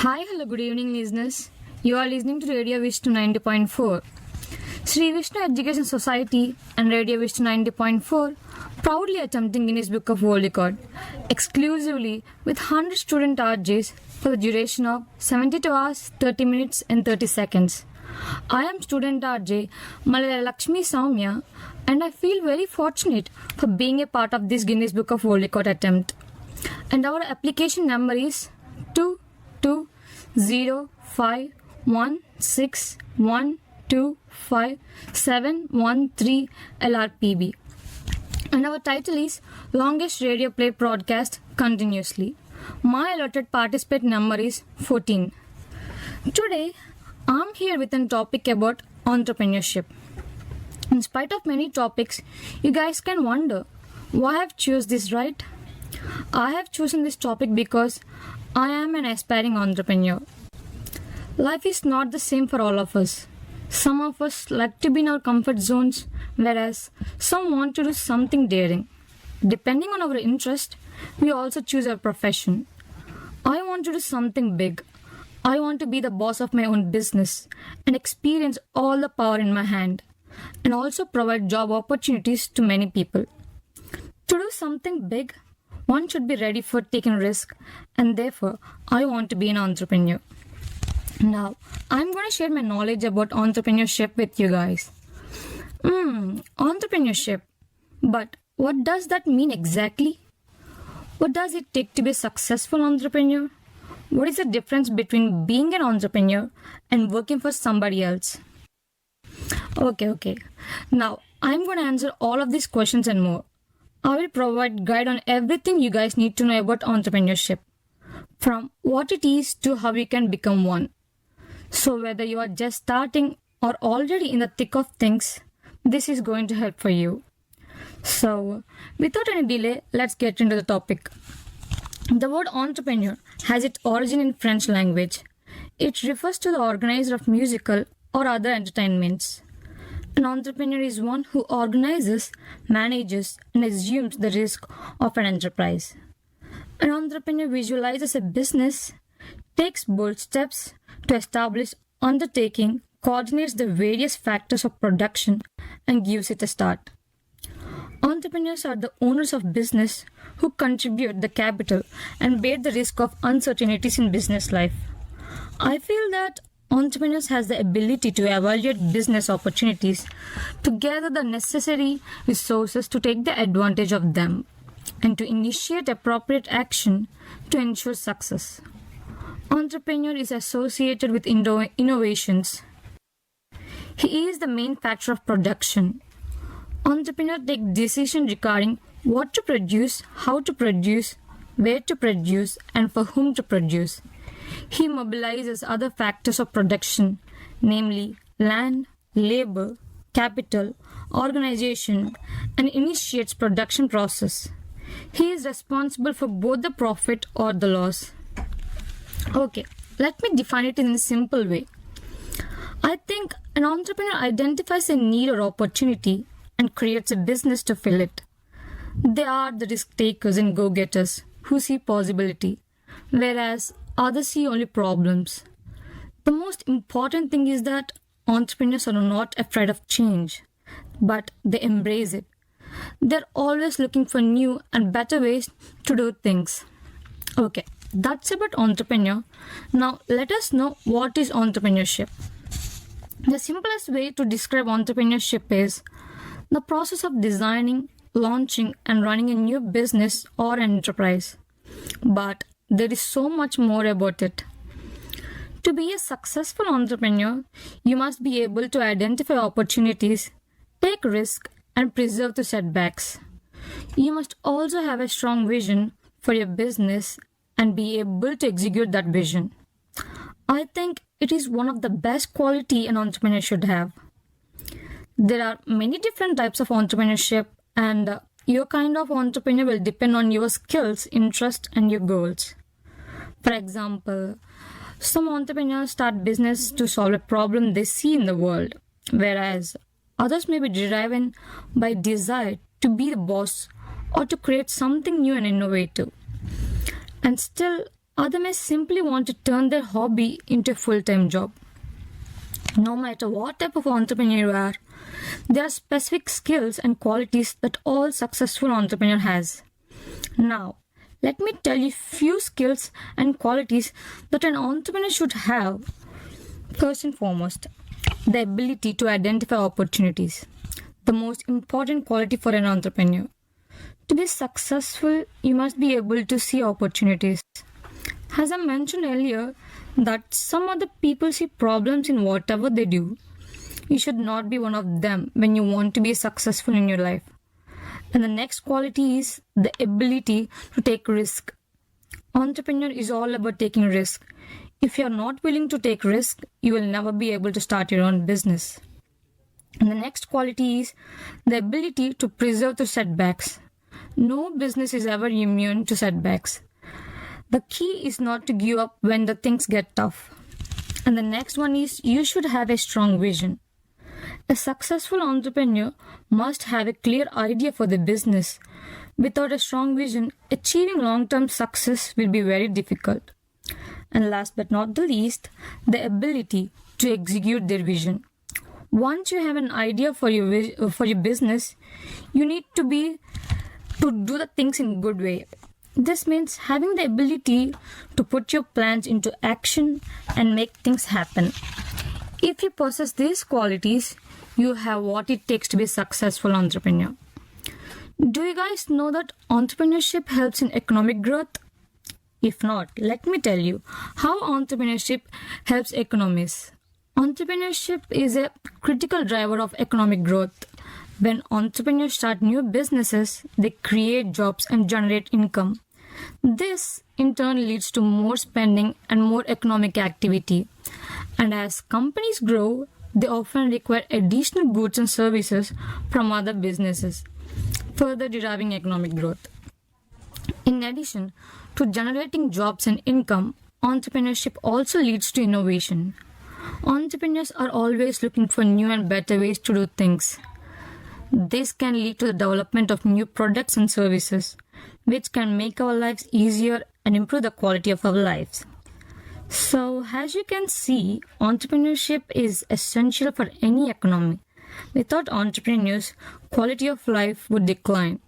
Hi, hello, good evening, listeners. You are listening to Radio Vishnu 90.4. Sri Vishnu Education Society and Radio Vishnu 90.4 proudly attempting Guinness Book of World Record exclusively with 100 student RJs for the duration of 72 hours, 30 minutes and 30 seconds. I am student RJ Malala Lakshmi Soumya and I feel very fortunate for being a part of this Guinness Book of World Record attempt. And our application number is 220516125713713 LRPB. And our title is Longest Radio Play Broadcast Continuously. My allotted participant number is 14. Today, I'm here with a topic about entrepreneurship. In spite of many topics, you guys can wonder why I've chosen this, right? I have chosen this topic because I am an aspiring entrepreneur. Life is not the same for all of us. Some of us like to be in our comfort zones, whereas some want to do something daring. Depending on our interest, we also choose our profession. I want to do something big. I want to be the boss of my own business and experience all the power in my hand, and also provide job opportunities to many people. To do something big, one should be ready for taking risk, and therefore, I want to be an entrepreneur. Now, I'm going to share my knowledge about entrepreneurship with you guys. Entrepreneurship. But what does that mean exactly? What does it take to be a successful entrepreneur? What is the difference between being an entrepreneur and working for somebody else? Okay. Now, I'm going to answer all of these questions and more. I will provide guide on everything you guys need to know about entrepreneurship, from what it is to how you can become one. So whether you are just starting or already in the thick of things, this is going to help for you. So without any delay, let's get into the topic. The word entrepreneur has its origin in French language. It refers to the organizer of musical or other entertainments. An entrepreneur is one who organizes, manages, and assumes the risk of an enterprise. An entrepreneur visualizes a business, takes bold steps to establish undertaking, coordinates the various factors of production, and gives it a start. Entrepreneurs are the owners of business who contribute the capital and bear the risk of uncertainties in business life. I feel that entrepreneurs has the ability to evaluate business opportunities, to gather the necessary resources to take the advantage of them, and to initiate appropriate action to ensure success. Entrepreneur is associated with innovations. He is the main factor of production. Entrepreneur take decisions regarding what to produce, how to produce, where to produce, and for whom to produce. He mobilizes other factors of production, namely land, labor, capital, organization, and initiates production process. He is responsible for both the profit or the loss. Okay, let me define it in a simple way. I think an entrepreneur identifies a need or opportunity and creates a business to fill it. They are the risk takers and go-getters who see possibility, whereas others see only problems. The most important thing is that entrepreneurs are not afraid of change, but they embrace it. They're always looking for new and better ways to do things. Okay, that's about entrepreneur. Now let us know what is entrepreneurship. The simplest way to describe entrepreneurship is the process of designing, launching, and running a new business or enterprise. But there is so much more about it. To be a successful entrepreneur, you must be able to identify opportunities, take risks, and preserve the setbacks. You must also have a strong vision for your business and be able to execute that vision. I think it is one of the best qualities an entrepreneur should have. There are many different types of entrepreneurship, and your kind of entrepreneur will depend on your skills, interest, and your goals. For example, some entrepreneurs start business to solve a problem they see in the world, whereas others may be driven by desire to be the boss or to create something new and innovative. And still, Others may simply want to turn their hobby into a full-time job. No matter what type of entrepreneur you are, there are specific skills and qualities that all successful entrepreneur has. Now, let me tell you few skills and qualities that an entrepreneur should have. First and foremost, the ability to identify opportunities. The most important quality for an entrepreneur. To be successful, you must be able to see opportunities. As I mentioned earlier, that some other people see problems in whatever they do. You should not be one of them when you want to be successful in your life. And the next quality is the ability to take risk. Entrepreneur is all about taking risk. If you are not willing to take risk, you will never be able to start your own business. And the next quality is the ability to preserve the setbacks. No business is ever immune to setbacks. The key is not to give up when the things get tough. And the next one is you should have a strong vision. A successful entrepreneur must have a clear idea for the business. Without a strong vision, achieving long-term success will be very difficult. And last but not the least, the ability to execute their vision. Once you have an idea for your business, you need to do the things in a good way. This means having the ability to put your plans into action and make things happen. If you possess these qualities, you have what it takes to be a successful entrepreneur. Do you guys know that entrepreneurship helps in economic growth? If not, let me tell you how entrepreneurship helps economies. Entrepreneurship is a critical driver of economic growth. When entrepreneurs start new businesses, they create jobs and generate income. This, in turn, leads to more spending and more economic activity. And as companies grow, they often require additional goods and services from other businesses, further driving economic growth. In addition to generating jobs and income, entrepreneurship also leads to innovation. Entrepreneurs are always looking for new and better ways to do things. This can lead to the development of new products and services, which can make our lives easier and improve the quality of our lives. So, as you can see, entrepreneurship is essential for any economy. Without entrepreneurs, quality of life would decline.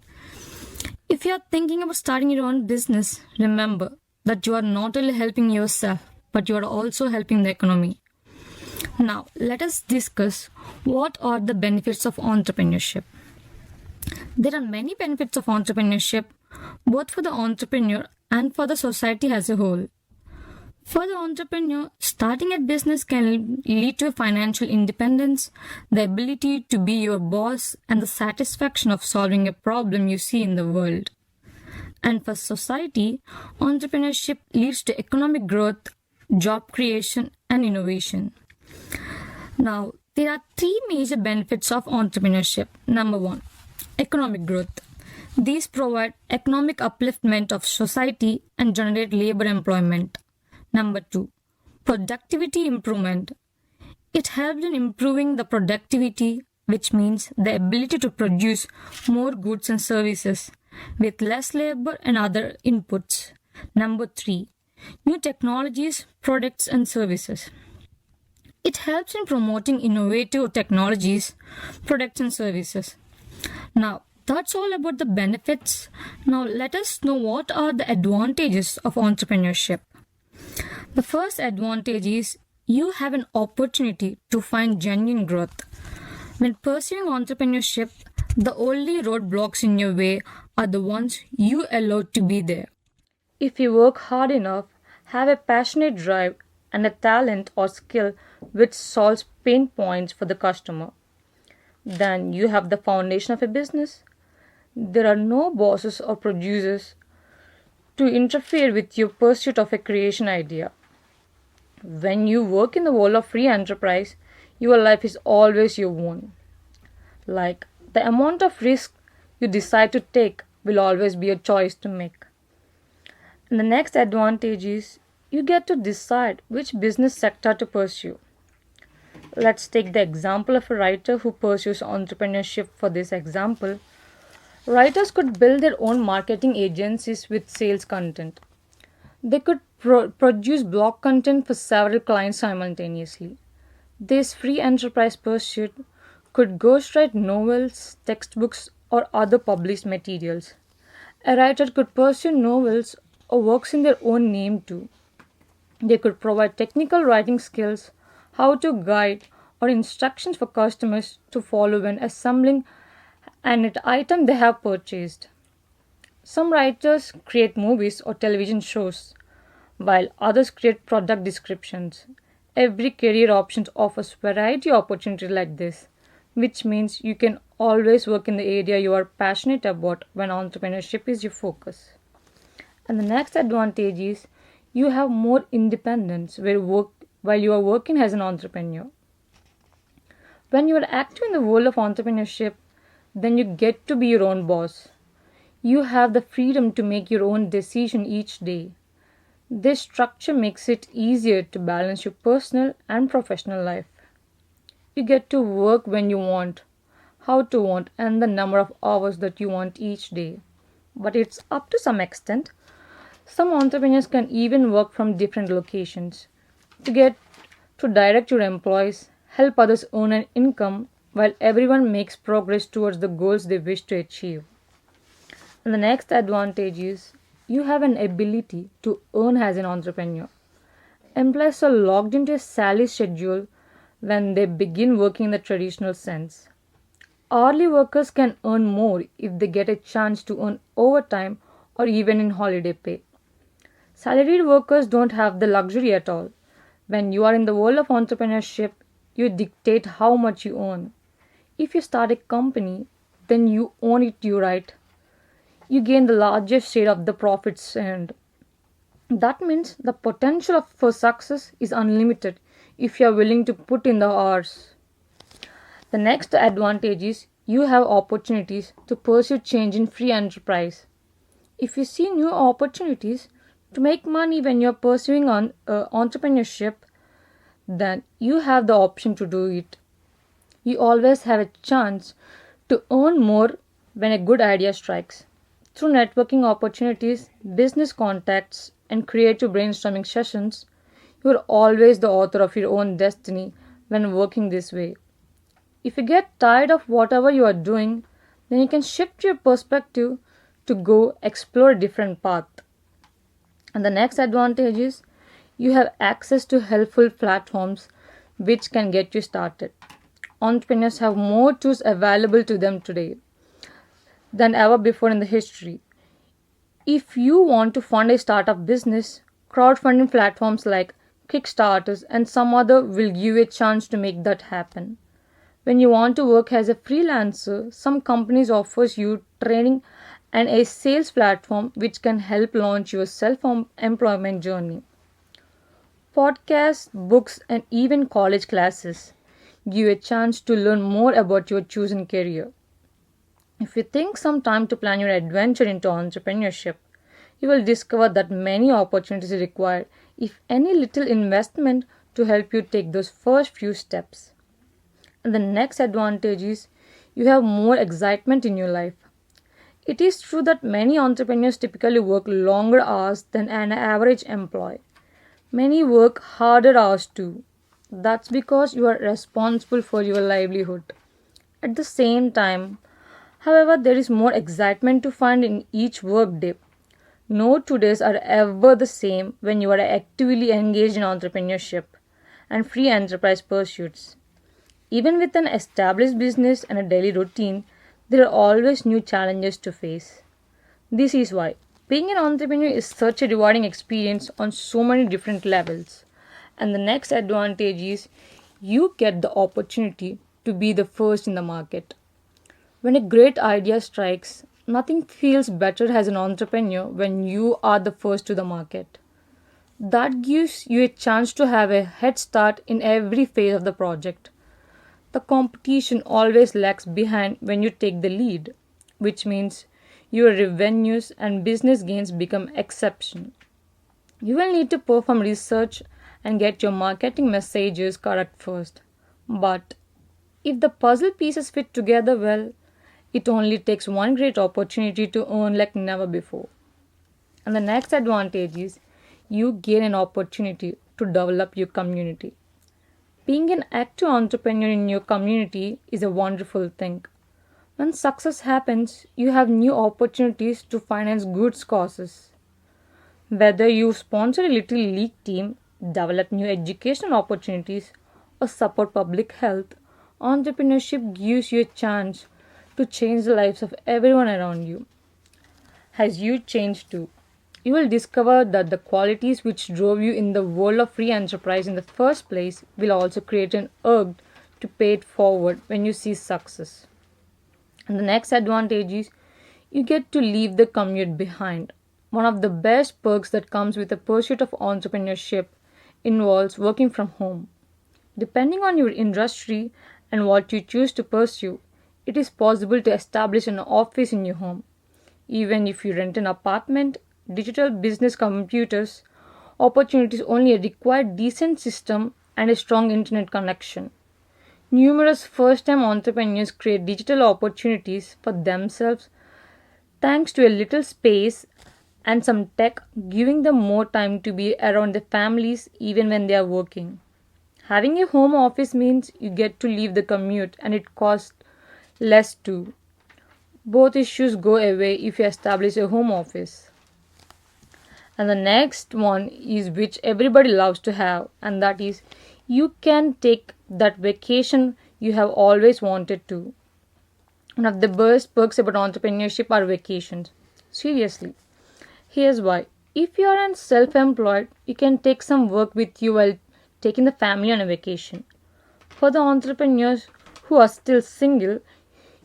If you are thinking about starting your own business, remember that you are not only helping yourself, but you are also helping the economy. Now, let us discuss what are the benefits of entrepreneurship. There are many benefits of entrepreneurship, both for the entrepreneur and for the society as a whole. For the entrepreneur, starting a business can lead to financial independence, the ability to be your boss, and the satisfaction of solving a problem you see in the world. And for society, entrepreneurship leads to economic growth, job creation, and innovation. Now, there are three major benefits of entrepreneurship. Number one, economic growth. These provide economic upliftment of society and generate labor employment. Number two, productivity improvement. It helps in improving the productivity, which means the ability to produce more goods and services with less labor and other inputs. Number three, new technologies, products, and services. It helps in promoting innovative technologies, products, and services. Now, that's all about the benefits. Now, let us know what are the advantages of entrepreneurship. The first advantage is you have an opportunity to find genuine growth. When pursuing entrepreneurship, the only roadblocks in your way are the ones you allowed to be there. If you work hard enough, have a passionate drive, and a talent or skill which solves pain points for the customer, then you have the foundation of a business. There are no bosses or producers to interfere with your pursuit of a creation idea. When you work in the world of free enterprise, your life is always your own. Like the amount of risk you decide to take will always be a choice to make. And the next advantage is you get to decide which business sector to pursue. Let's take the example of a writer who pursues entrepreneurship. For this example, writers could build their own marketing agencies with sales content. They could produce blog content for several clients simultaneously. This free enterprise pursuit could ghostwrite novels, textbooks, or other published materials. A writer could pursue novels or works in their own name too. They could provide technical writing skills, how to guide, or instructions for customers to follow when assembling an item they have purchased. Some writers create movies or television shows, while others create product descriptions. Every career option offers variety opportunity like this, which means you can always work in the area you are passionate about when entrepreneurship is your focus. And the next advantage is you have more independence while you are working as an entrepreneur. When you are active in the world of entrepreneurship, then you get to be your own boss. You have the freedom to make your own decision each day. This structure makes it easier to balance your personal and professional life. You get to work when you want, how to want, and the number of hours that you want each day. But it's up to some extent. Some entrepreneurs can even work from different locations to get to direct your employees, help others earn an income while everyone makes progress towards the goals they wish to achieve. And the next advantage is you have an ability to earn as an entrepreneur. Employees are locked into a salary schedule when they begin working in the traditional sense. Hourly workers can earn more if they get a chance to earn overtime or even in holiday pay. Salaried workers don't have the luxury at all. When you are in the world of entrepreneurship, you dictate how much you earn. If you start a company, then you own it you right. You gain the largest share of the profits and that means the potential for success is unlimited if you are willing to put in the hours. The next advantage is you have opportunities to pursue change in free enterprise. If you see new opportunities to make money when you are pursuing entrepreneurship, then you have the option to do it. You always have a chance to earn more when a good idea strikes. Through networking opportunities, business contacts, and creative brainstorming sessions, you are always the author of your own destiny when working this way. If you get tired of whatever you are doing, then you can shift your perspective to go explore a different path. And the next advantage is you have access to helpful platforms which can get you started. Entrepreneurs have more tools available to them today than ever before in the history. If you want to fund a startup business, crowdfunding platforms like Kickstarters and some other will give you a chance to make that happen. When you want to work as a freelancer, some companies offers you training and a sales platform which can help launch your self-employment journey. Podcasts, books, and even college classes give you a chance to learn more about your chosen career. If you take some time to plan your adventure into entrepreneurship, you will discover that many opportunities require, if any little investment to help you take those first few steps. And the next advantage is you have more excitement in your life. It is true that many entrepreneurs typically work longer hours than an average employee. Many work harder hours too. That's because you are responsible for your livelihood. At the same time, however, there is more excitement to find in each workday. No 2 days are ever the same when you are actively engaged in entrepreneurship and free enterprise pursuits. Even with an established business and a daily routine, there are always new challenges to face. This is why being an entrepreneur is such a rewarding experience on so many different levels. And the next advantage is you get the opportunity to be the first in the market. When a great idea strikes, nothing feels better as an entrepreneur when you are the first to the market. That gives you a chance to have a head start in every phase of the project. The competition always lags behind when you take the lead, which means your revenues and business gains become exception. You will need to perform research and get your marketing messages correct first. But if the puzzle pieces fit together well, it only takes one great opportunity to earn like never before. And the next advantage is you gain an opportunity to develop your community. Being an active entrepreneur in your community is a wonderful thing. When success happens, you have new opportunities to finance good causes. Whether you sponsor a little league team, develop new educational opportunities, or support public health, entrepreneurship gives you a chance to change the lives of everyone around you. As you change too, you will discover that the qualities which drove you in the world of free enterprise in the first place will also create an urge to pay it forward when you see success. And the next advantage is you get to leave the commute behind. One of the best perks that comes with the pursuit of entrepreneurship involves working from home. Depending on your industry and what you choose to pursue, it is possible to establish an office in your home. Even if you rent an apartment, digital business computers opportunities only require decent system and a strong internet connection. Numerous first-time entrepreneurs create digital opportunities for themselves thanks to a little space and some tech, giving them more time to be around their families even when they are working. Having a home office means you get to leave the commute and it costs less too. Both issues go away if you establish a home office. And the next one is which everybody loves to have, and that is you can take that vacation you have always wanted to. One of the best perks about entrepreneurship are vacations. Seriously, here's why. If you are self employed, you can take some work with you while taking the family on a vacation. For the entrepreneurs who are still single,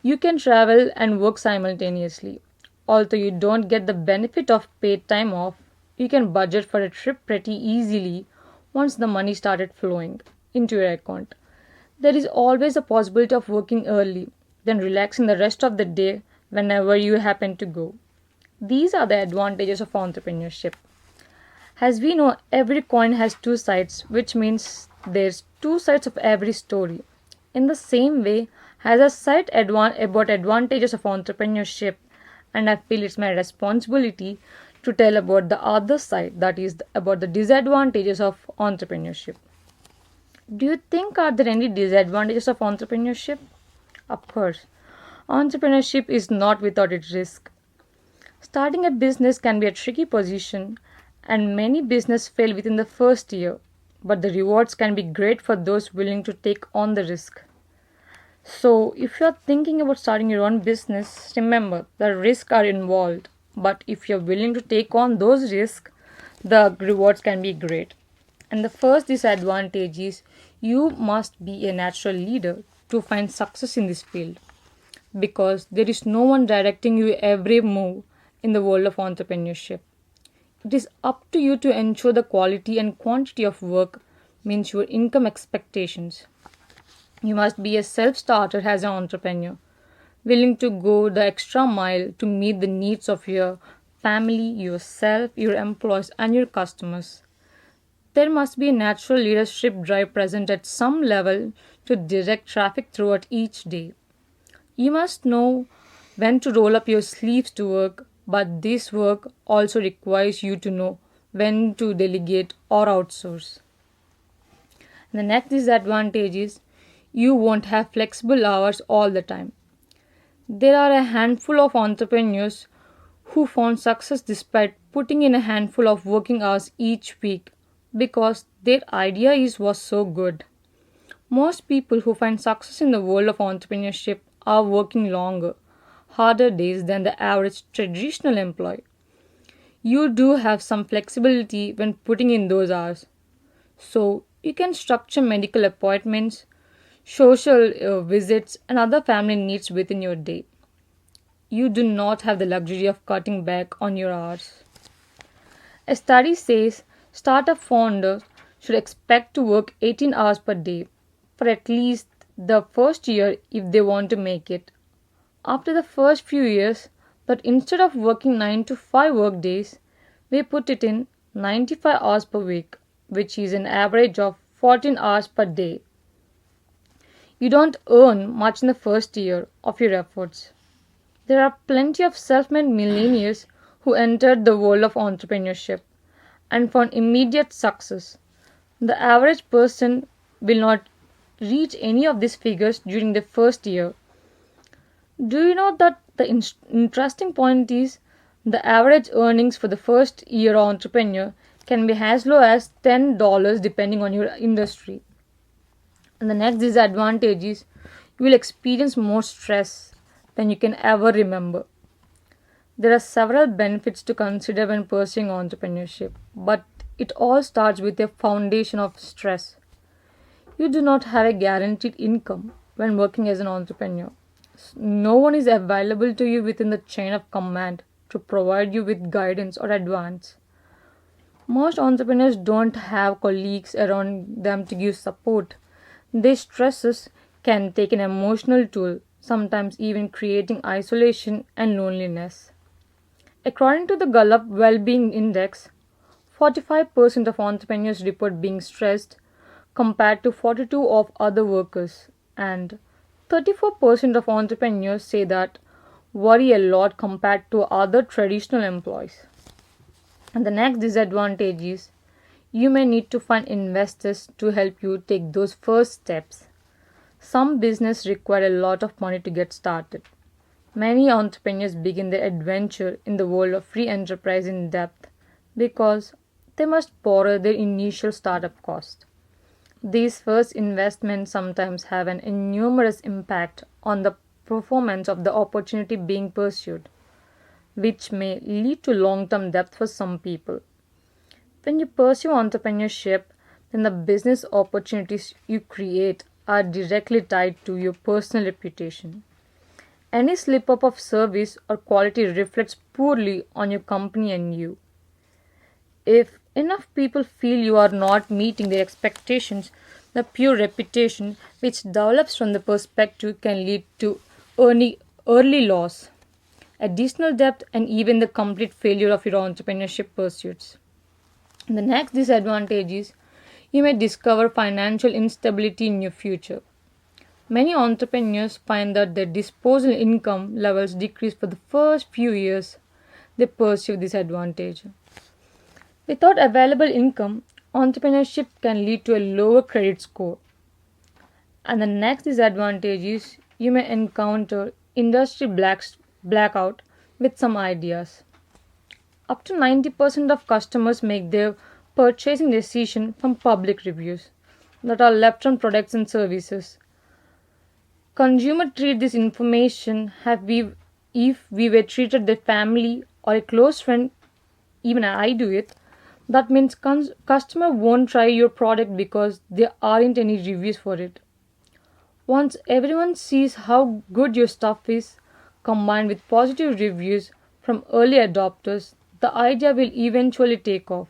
you can travel and work simultaneously. Although you don't get the benefit of paid time off, you can budget for a trip pretty easily once the money started flowing into your account. There is always a possibility of working early, then relaxing the rest of the day whenever you happen to go. These are the advantages of entrepreneurship. As we know, every coin has two sides, which means there's two sides of every story. In the same way, as I said about advantages of entrepreneurship, and I feel it's my responsibility to tell about the other side, that is about the disadvantages of entrepreneurship. Do you think are there any disadvantages of entrepreneurship? Of course, entrepreneurship is not without its risk. Starting a business can be a tricky position, and many businesses fail within the first year, but the rewards can be great for those willing to take on the risk. So, if you're thinking about starting your own business, remember the risks are involved, but if you're willing to take on those risks, the rewards can be great. And the first disadvantage is you must be a natural leader to find success in this field because there is no one directing you every move in the world of entrepreneurship. It is up to you to ensure the quality and quantity of work means your income expectations. You must be a self starter as an entrepreneur, willing to go the extra mile to meet the needs of your family, yourself, your employees, and your customers. There must be a natural leadership drive present at some level to direct traffic throughout each day. You must know when to roll up your sleeves to work, but this work also requires you to know when to delegate or outsource. The next disadvantage is you won't have flexible hours all the time. There are a handful of entrepreneurs who found success despite putting in a handful of working hours each week because their idea was so good. Most people who find success in the world of entrepreneurship are working longer, harder days than the average traditional employee. You do have some flexibility when putting in those hours. So, you can structure medical appointments, social visits, and other family needs within your day. You do not have the luxury of cutting back on your hours. A study says startup founders should expect to work 18 hours per day for at least the first year if they want to make it. After the first few years, that instead of working 9 to 5 work days, we put it in 95 hours per week, which is an average of 14 hours per day. You don't earn much in the first year of your efforts. There are plenty of self made millionaires who entered the world of entrepreneurship, and for immediate success. The average person will not reach any of these figures during the first year. Do you know that the interesting point is the average earnings for the first year entrepreneur can be as low as $10 depending on your industry. And the next disadvantage is you will experience more stress than you can ever remember. There are several benefits to consider when pursuing entrepreneurship, but it all starts with a foundation of stress. You do not have a guaranteed income when working as an entrepreneur. No one is available to you within the chain of command to provide you with guidance or advice. Most entrepreneurs don't have colleagues around them to give support. These stresses can take an emotional toll, sometimes even creating isolation and loneliness. According to the Gallup Well-being Index, 45% of entrepreneurs report being stressed compared to 42 of other workers, and 34% of entrepreneurs say that worry a lot compared to other traditional employees. And the next disadvantage is you may need to find investors to help you take those first steps. Some business require a lot of money to get started. Many entrepreneurs begin their adventure in the world of free enterprise in debt because they must borrow their initial startup cost. These first investments sometimes have an enormous impact on the performance of the opportunity being pursued, which may lead to long term debt for some people. When you pursue entrepreneurship, then the business opportunities you create are directly tied to your personal reputation. Any slip up of service or quality reflects poorly on your company and you. If enough people feel you are not meeting their expectations, the pure reputation which develops from the perspective can lead to early loss, additional debt, and even the complete failure of your entrepreneurship pursuits. The next disadvantage is you may discover financial instability in your future. Many entrepreneurs find that their disposable income levels decrease for the first few years they pursue this advantage. Without available income, entrepreneurship can lead to a lower credit score. And the next disadvantage is you may encounter blackout with some ideas. Up to 90% of customers make their purchasing decision from public reviews that are left on products and services. Consumer treat this information have we if we were treated their family or a close friend, even I do it. That means customer won't try your product because there aren't any reviews for it. Once everyone sees how good your stuff is, combined with positive reviews from early adopters, the idea will eventually take off.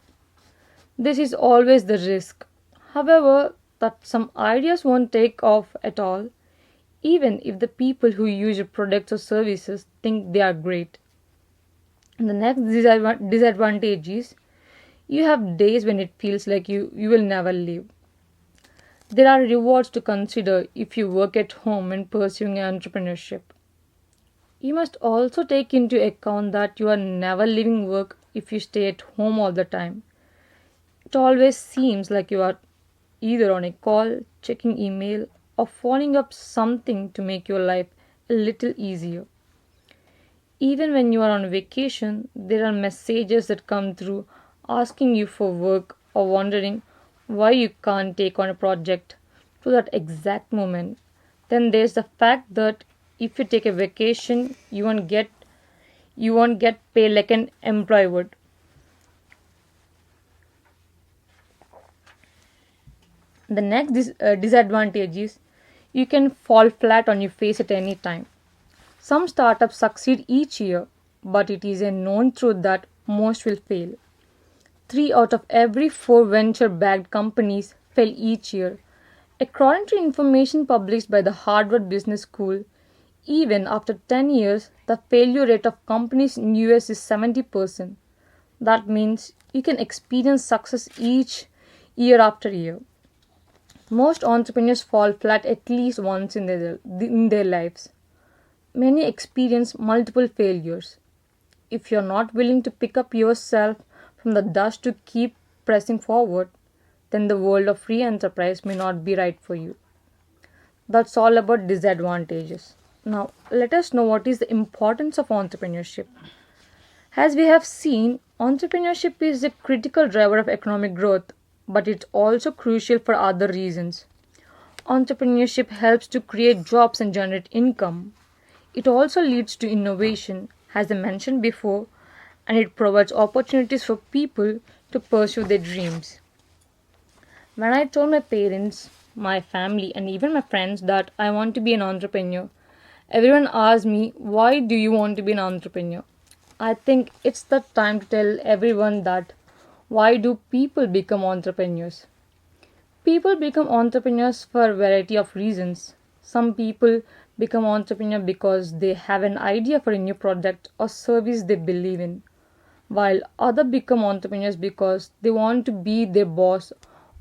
This is always the risk. However, that some ideas won't take off at all, even if the people who use your products or services think they are great. And the next disadvantage is you have days when it feels like you will never leave. There are rewards to consider if you work at home and pursuing entrepreneurship. You must also take into account that you are never leaving work if you stay at home all the time. It always seems like you are either on a call, checking email, or following up something to make your life a little easier. Even when you are on vacation, there are messages that come through asking you for work or wondering why you can't take on a project to that exact moment. Then there's the fact that if you take a vacation, you won't get paid like an employee would. The next disadvantage is you can fall flat on your face at any time. Some startups succeed each year, but it is a known truth that most will fail. 3 out of every 4 venture backed companies fail each year. According to information published by the Harvard Business School, even after 10 years, the failure rate of companies in US is 70%. That means you can experience success each year after year. Most entrepreneurs fall flat at least once in their lives. Many experience multiple failures. If you're not willing to pick up yourself from the dust to keep pressing forward, then the world of free enterprise may not be right for you. That's all about disadvantages. Now, let us know what is the importance of entrepreneurship. As we have seen, entrepreneurship is a critical driver of economic growth, but it's also crucial for other reasons. Entrepreneurship helps to create jobs and generate income. It also leads to innovation, as I mentioned before, and it provides opportunities for people to pursue their dreams. When I told my parents, my family, and even my friends that I want to be an entrepreneur, everyone asked me, why do you want to be an entrepreneur? I think it's the time to tell everyone that why do people become entrepreneurs? People become entrepreneurs for a variety of reasons. Some people become entrepreneur because they have an idea for a new product or service they believe in, while others become entrepreneurs because they want to be their boss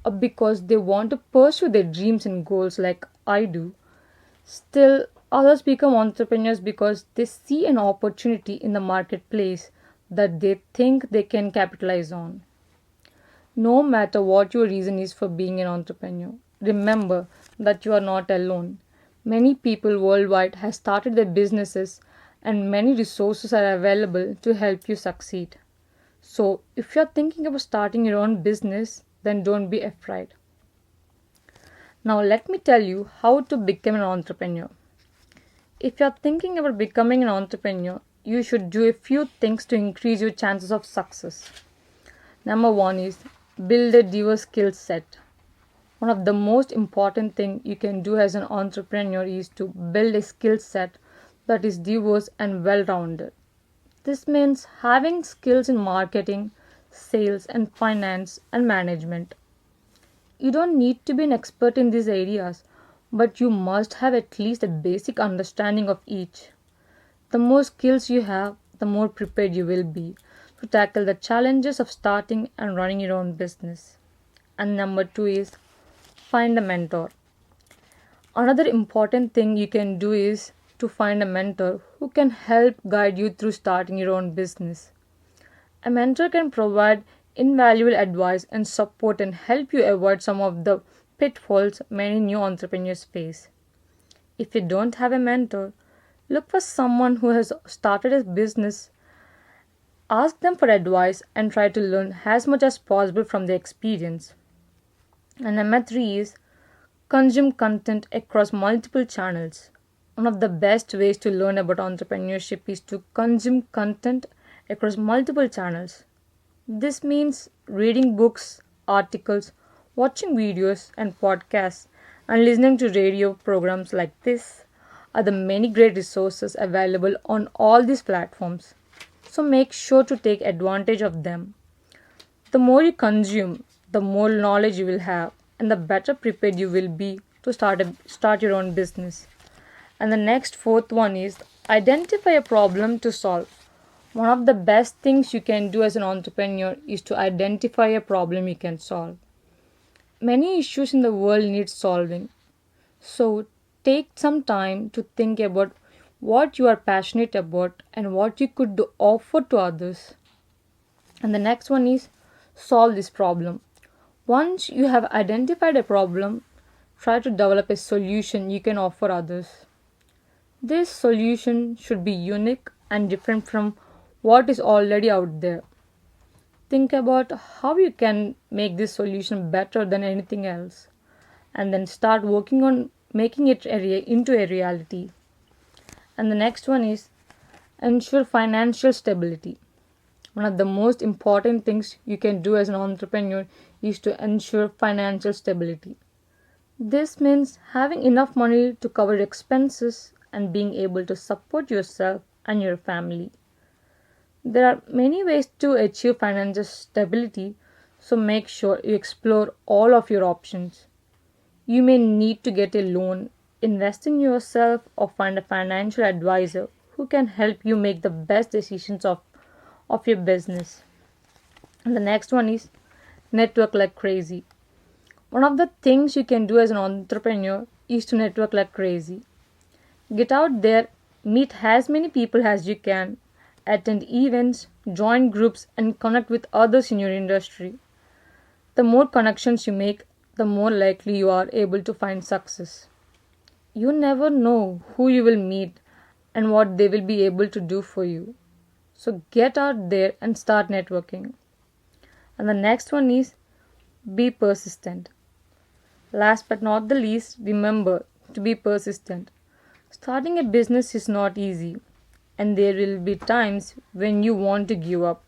or because they want to pursue their dreams and goals like I do. Still, others become entrepreneurs because they see an opportunity in the marketplace that they think they can capitalize on. No matter what your reason is for being an entrepreneur, remember that you are not alone. Many people worldwide have started their businesses and many resources are available to help you succeed. So, if you're thinking about starting your own business, then don't be afraid. Now, let me tell you how to become an entrepreneur. If you're thinking about becoming an entrepreneur, you should do a few things to increase your chances of success. Number one is build a diverse skill set. One of the most important thing you can do as an entrepreneur is to build a skill set that is diverse and well-rounded. This means having skills in marketing, sales and finance and management. You don't need to be an expert in these areas, but you must have at least a basic understanding of each. The more skills you have, the more prepared you will be to tackle the challenges of starting and running your own business. And number two is find a mentor. Another important thing you can do is to find a mentor who can help guide you through starting your own business. A mentor can provide invaluable advice and support and help you avoid some of the pitfalls many new entrepreneurs face. If you don't have a mentor, look for someone who has started a business. Ask them for advice and try to learn as much as possible from their experience. And number three is consume content across multiple channels. One of the best ways to learn about entrepreneurship is to consume content across multiple channels. This means reading books, articles, watching videos and podcasts, and listening to radio programs like this are the many great resources available on all these platforms. So make sure to take advantage of them. The more you consume, the more knowledge you will have, and the better prepared you will be to start your own business. And the next fourth one is identify a problem to solve. One of the best things you can do as an entrepreneur is to identify a problem you can solve. Many issues in the world need solving. So take some time to think about what you are passionate about and what you could offer to others. And the next one is solve this problem. Once you have identified a problem, try to develop a solution you can offer others. This solution should be unique and different from what is already out there. Think about how you can make this solution better than anything else, and then start working on making it into a reality. And the next one is ensure financial stability. One of the most important things you can do as an entrepreneur is to ensure financial stability. This means having enough money to cover expenses and being able to support yourself and your family. There are many ways to achieve financial stability, so make sure you explore all of your options. You may need to get a loan, invest in yourself, or find a financial advisor who can help you make the best decisions of your business. And the next one is network like crazy. One of the things you can do as an entrepreneur is to network like crazy. Get out there, meet as many people as you can, attend events, join groups, and connect with others in your industry. The more connections you make, the more likely you are able to find success. You never know who you will meet and what they will be able to do for you. So get out there and start networking. And the next one is be persistent. Last but not the least, remember to be persistent. Starting a business is not easy, and there will be times when you want to give up.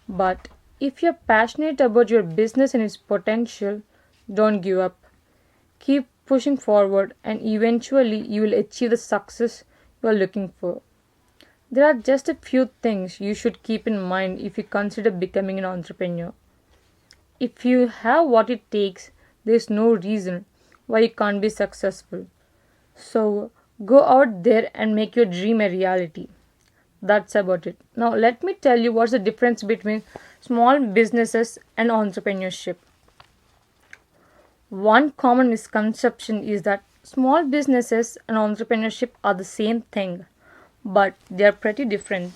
But if you're passionate about your business and its potential, don't give up. Keep pushing forward, and eventually, you will achieve the success you are looking for. There are just a few things you should keep in mind if you consider becoming an entrepreneur. If you have what it takes, there is no reason why you can't be successful. So go out there and make your dream a reality. That's about it. Now, let me tell you what's the difference between small businesses and entrepreneurship. One common misconception is that small businesses and entrepreneurship are the same thing, but they are pretty different.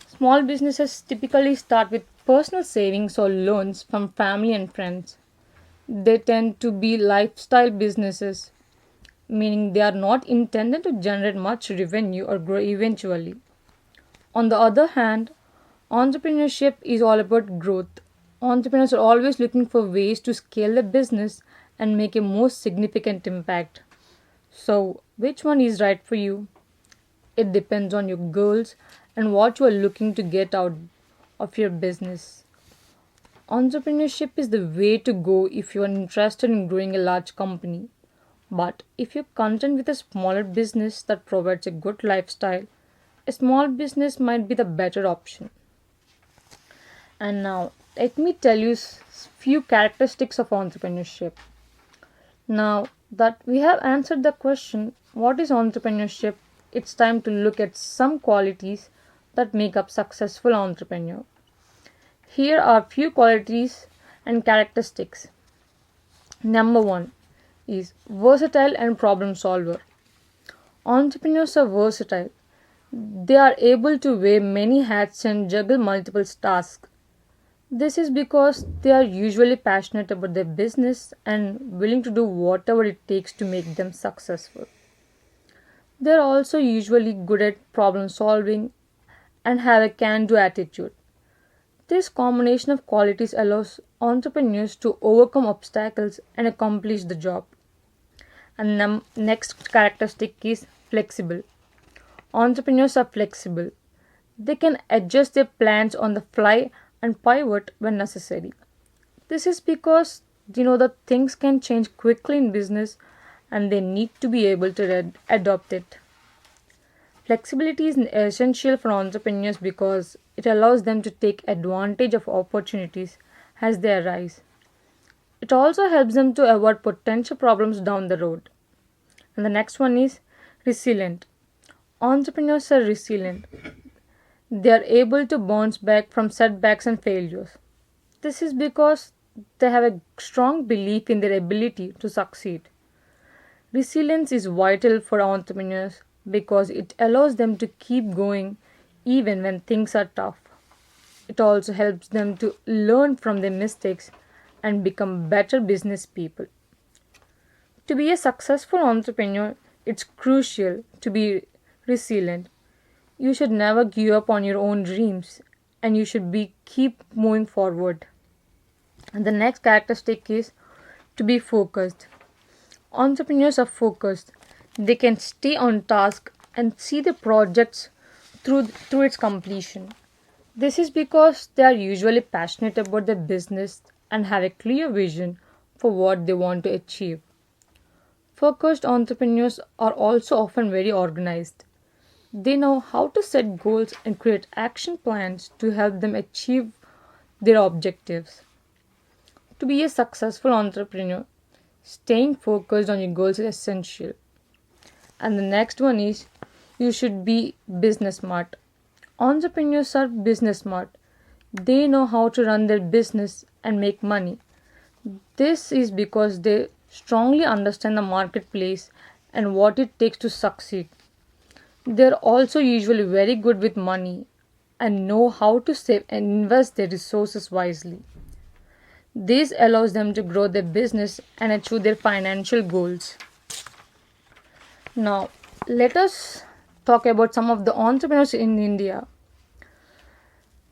Small businesses typically start with personal savings or loans from family and friends. They tend to be lifestyle businesses, meaning they are not intended to generate much revenue or grow eventually. On the other hand, entrepreneurship is all about growth. Entrepreneurs are always looking for ways to scale their business and make a more significant impact. So, which one is right for you? It depends on your goals and what you are looking to get out of your business. Entrepreneurship is the way to go if you are interested in growing a large company. But if you're content with a smaller business that provides a good lifestyle, a small business might be the better option. And now, let me tell you few characteristics of entrepreneurship. Now that we have answered the question, what is entrepreneurship? It's time to look at some qualities that make up successful entrepreneur. Here are few qualities and characteristics. Number 1 is versatile and problem solver. Entrepreneurs are versatile. They are able to wear many hats and juggle multiple tasks. This is because they are usually passionate about their business and willing to do whatever it takes to make them successful. They are also usually good at problem solving and have a can do attitude. This combination of qualities allows entrepreneurs to overcome obstacles and accomplish the job. And the next characteristic is flexible. Entrepreneurs are flexible. They can adjust their plans on the fly and pivot when necessary. This is because they know that things can change quickly in business and they need to be able to adopt it. Flexibility is essential for entrepreneurs because it allows them to take advantage of opportunities as they arise. It also helps them to avoid potential problems down the road. And the next one is resilient. Entrepreneurs are resilient. They are able to bounce back from setbacks and failures. This is because they have a strong belief in their ability to succeed. Resilience is vital for entrepreneurs because it allows them to keep going even when things are tough. It also helps them to learn from their mistakes and become better business people. To be a successful entrepreneur, it's crucial to be resilient. You should never give up on your own dreams and you should be keep moving forward. And the next characteristic is to be focused. Entrepreneurs are focused. They can stay on task and see the projects through its completion. This is because they are usually passionate about their business and have a clear vision for what they want to achieve. Focused entrepreneurs are also often very organized. They know how to set goals and create action plans to help them achieve their objectives. To be a successful entrepreneur, staying focused on your goals is essential. And the next one is you should be business smart. Entrepreneurs are business smart. They know how to run their business and make money. This is because they strongly understand the marketplace and what it takes to succeed. They're also usually very good with money and know how to save and invest their resources wisely. This allows them to grow their business and achieve their financial goals. Now, let us talk about some of the entrepreneurs in India.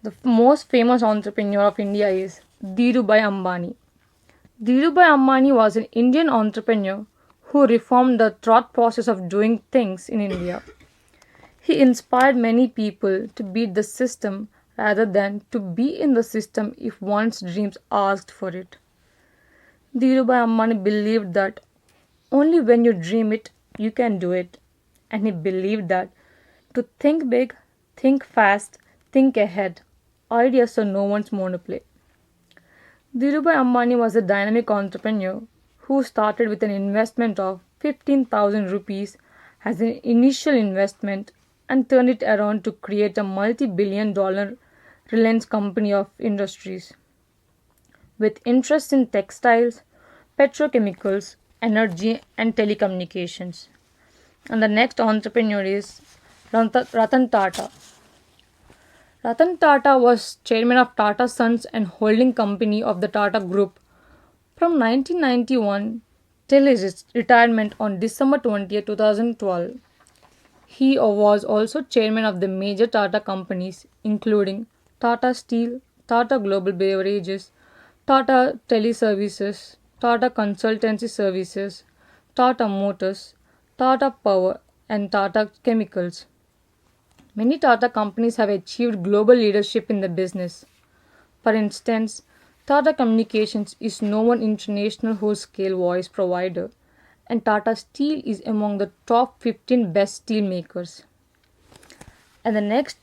The most famous entrepreneur of India is Dhirubhai Ambani. Dhirubhai Ambani was an Indian entrepreneur who reformed the thought process of doing things in India. He inspired many people to beat the system rather than to be in the system if one's dreams asked for it. Dhirubhai Ambani believed that only when you dream it, you can do it. And he believed that to think big, think fast, think ahead. Ideas are no one's monopoly. Dhirubhai Ambani was a dynamic entrepreneur who started with an investment of 15,000 rupees as an initial investment and turned it around to create a multi-billion-dollar Reliance company of industries. With interests in textiles, petrochemicals, energy, and telecommunications. And the next entrepreneur is Ratan Tata. Ratan Tata was chairman of Tata Sons and holding company of the Tata Group from 1991 till his retirement on December 20, 2012. He was also chairman of the major Tata companies including Tata Steel, Tata Global Beverages, Tata Teleservices, Tata Consultancy Services, Tata Motors, Tata Power, and Tata Chemicals. Many Tata companies have achieved global leadership in the business. For instance, Tata Communications is known international whole-scale voice provider, and Tata Steel is among the top 15 best steel makers. And the next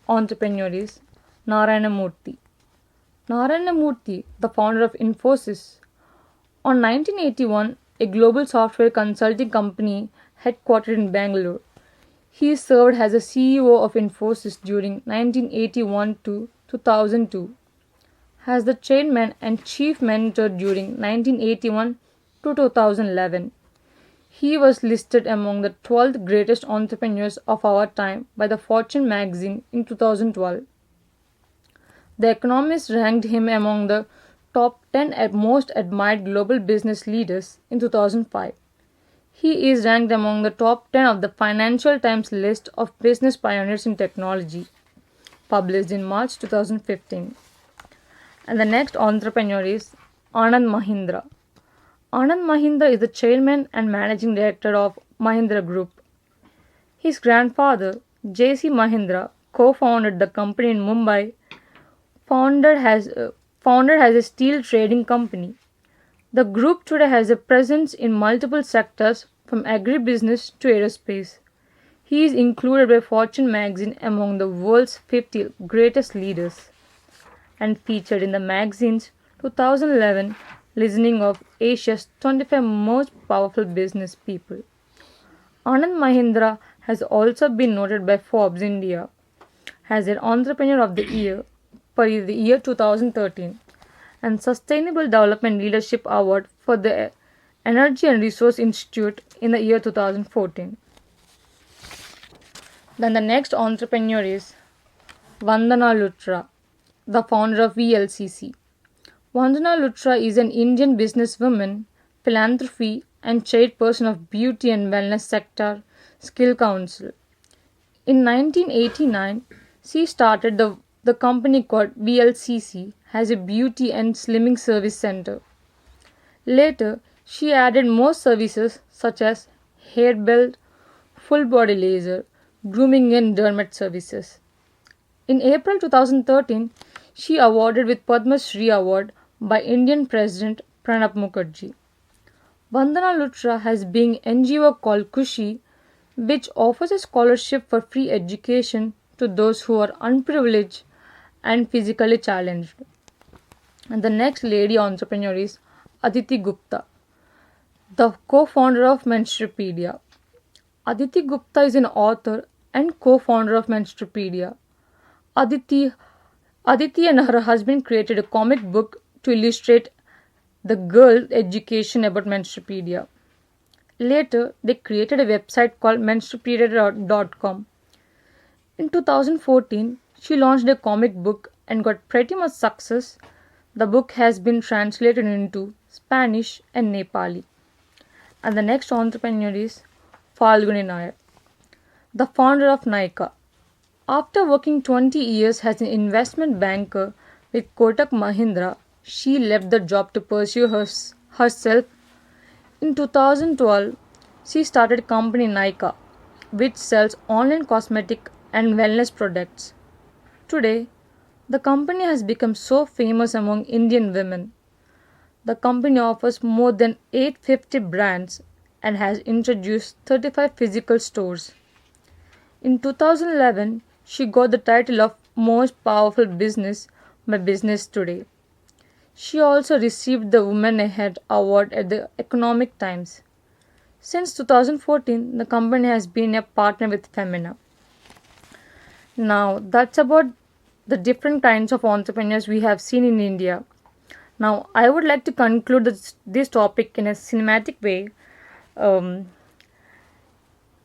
entrepreneur is Narayana Murthy. Narayana Murthy, the founder of Infosys, on 1981, a global software consulting company headquartered in Bangalore. He served as a CEO of Infosys during 1981 to 2002, as the chairman and chief mentor during 1981 to 2011. He was listed among the 12 greatest entrepreneurs of our time by the Fortune magazine in 2012. The Economist ranked him among the top 10 most admired global business leaders in 2005. He is ranked among the top 10 of the Financial Times list of business pioneers in technology, published in March 2015. And the next entrepreneur is Anand Mahindra. Anand Mahindra is the chairman and managing director of Mahindra Group. His grandfather, J.C. Mahindra, co-founded the company in Mumbai, founded as a steel trading company. The group today has a presence in multiple sectors from agribusiness to aerospace. He is included by Fortune magazine among the world's 50 greatest leaders and featured in the magazine's 2011 listing of Asia's 25 most powerful business people. Anand Mahindra has also been noted by Forbes India as an Entrepreneur of the Year for the year 2013 and Sustainable Development Leadership Award for the Energy and Resource Institute in the year 2014. Then the next entrepreneur is Vandana Luthra, the founder of VLCC. Vandana Luthra is an Indian businesswoman, philanthropy, and chairperson of Beauty and Wellness Sector Skill Council. In 1989, she started the company called VLCC as a beauty and slimming service center. Later, she added more services such as hair belt, full body laser, grooming and dermat services. In April 2013, she awarded with Padma Shri Award by Indian President Pranab Mukherjee. Vandana Luthra has been NGO called Kushi, which offers a scholarship for free education to those who are unprivileged and physically challenged. And the next lady entrepreneur is Aditi Gupta, the co-founder of Menstrupedia. Aditi Gupta is an author and co-founder of Menstrupedia. Aditi and her husband created a comic book to illustrate the girl education about Menstrupedia. Later, they created a website called menstruated.com. In 2014, she launched a comic book and got pretty much success. The book has been translated into Spanish and Nepali. And the next entrepreneur is Falguni Nair, the founder of Nykaa. After working 20 years as an investment banker with Kotak Mahindra, she left the job to pursue herself. In 2012, she started company Nykaa, which sells online cosmetic and wellness products. Today, the company has become so famous among Indian women. The company offers more than 850 brands and has introduced 35 physical stores. In 2011, she got the title of Most Powerful Business by Business Today. She also received the Women Ahead Award at the Economic Times. Since 2014, the company has been a partner with Femina. Now, that's about the different kinds of entrepreneurs we have seen in India. Now, I would like to conclude this topic in a cinematic way. Um,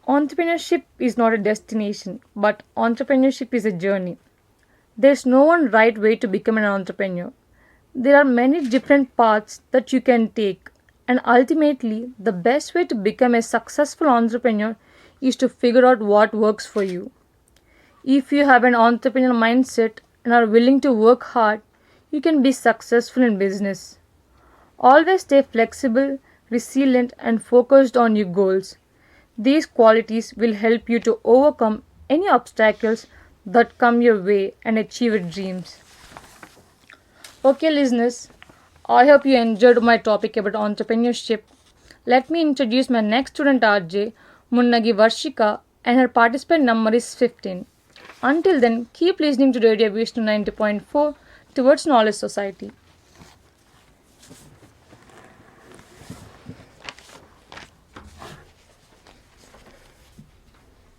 Entrepreneurship is not a destination, but entrepreneurship is a journey. There's no one right way to become an entrepreneur. There are many different paths that you can take, and ultimately, the best way to become a successful entrepreneur is to figure out what works for you. If you have an entrepreneurial mindset and are willing to work hard, you can be successful in business. Always stay flexible, resilient, and focused on your goals. These qualities will help you to overcome any obstacles that come your way and achieve your dreams. Okay, listeners, I hope you enjoyed my topic about entrepreneurship. Let me introduce my next student RJ, Munnagi Varshika, and her participant number is 15. Until then, keep listening to Radio Vishnu 90.4 towards Knowledge Society.